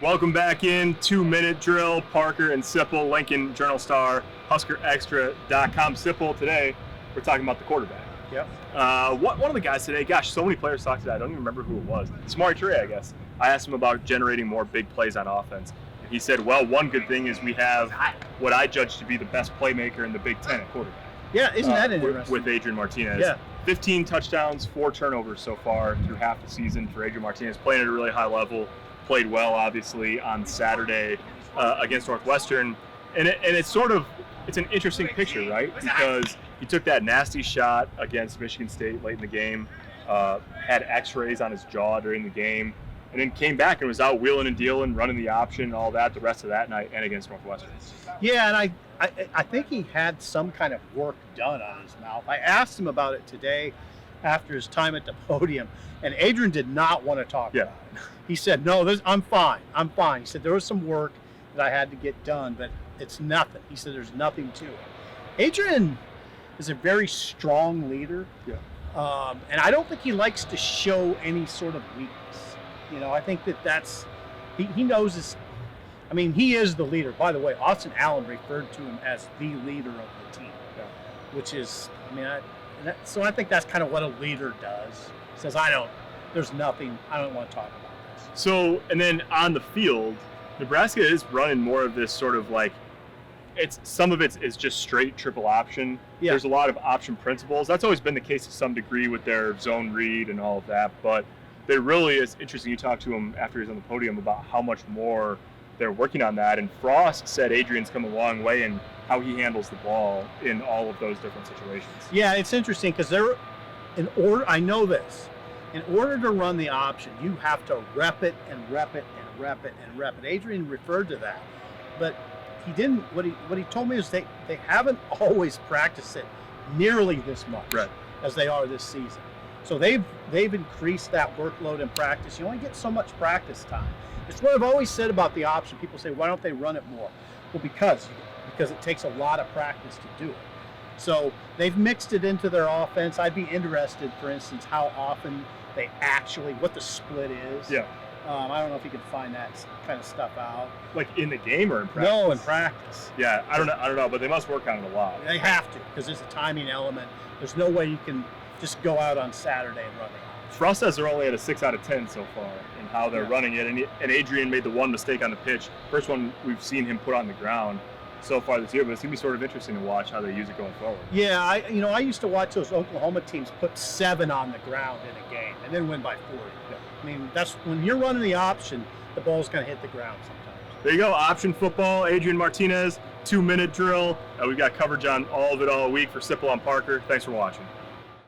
Welcome back in 2-minute drill. Parker and Sipple, Lincoln Journal-Star, HuskerExtra.com. Sipple, today we're talking about the quarterback. Yep. One of the guys today, gosh, so many players talked today. I don't even remember who it was. It's Maury Trey, I guess. I asked him about generating more big plays on offense. He said, well, one good thing is we have what I judge to be the best playmaker in the Big Ten at quarterback. Yeah, isn't that interesting? With Adrian Martinez. Yeah. 15 touchdowns, 4 turnovers so far through half the season for Adrian Martinez. Playing at a really high level. Played well, obviously, on Saturday against Northwestern. And it's an interesting picture, right? Because he took that nasty shot against Michigan State late in the game, had x-rays on his jaw during the game, and then came back and was out wheeling and dealing, running the option, all that the rest of that night and against Northwestern. Yeah, and I think he had some kind of work done on his mouth. I asked him about it today after his time at the podium, and Adrian did not want to talk about it. He said, no, I'm fine. He said, there was some work that I had to get done, but it's nothing. He said, there's nothing to it. Adrian is a very strong leader, and I don't think he likes to show any sort of weakness. You know, I think he knows his. I mean, he is the leader. By the way, Austin Allen referred to him as the leader of the team, which is, so I think that's kind of what a leader does. He says, there's nothing, I don't want to talk about this. So, and then on the field, Nebraska is running more of this sort of like, some of it is just straight triple option. Yeah. There's a lot of option principles. That's always been the case to some degree with their zone read and all of that, but it really is interesting. You talked to him after he was on the podium about how much more they're working on that, and Frost said Adrian's come a long way in how he handles the ball in all of those different situations. Yeah, it's interesting because I know this, in order to run the option, you have to rep it and rep it and rep it and rep it. Adrian referred to that, but he didn't. What he told me is they haven't always practiced it nearly this much as they are this season. So they've increased that workload in practice. You only get so much practice time. It's what I've always said about the option. People say, why don't they run it more? Well, because it takes a lot of practice to do it. So they've mixed it into their offense. I'd be interested, for instance, how often they what the split is. Yeah. I don't know if you can find that kind of stuff out. Like in the game or in practice? No, in practice. Yeah, I don't know, but they must work on it a lot. They have to, because there's a timing element. There's no way you can just go out on Saturday and run it. Frost says they're only at a 6 out of 10 so far in how they're running it, and Adrian made the one mistake on the pitch. First one we've seen him put on the ground so far this year, but it's going to be sort of interesting to watch how they use it going forward. Yeah, I used to watch those Oklahoma teams put 7 on the ground in a game and then win by 40. Yeah. I mean, that's when you're running the option, the ball's going to hit the ground sometimes. There you go, option football, Adrian Martinez, 2-minute drill. We've got coverage on all of it all week for Sipple and Parker. Thanks for watching.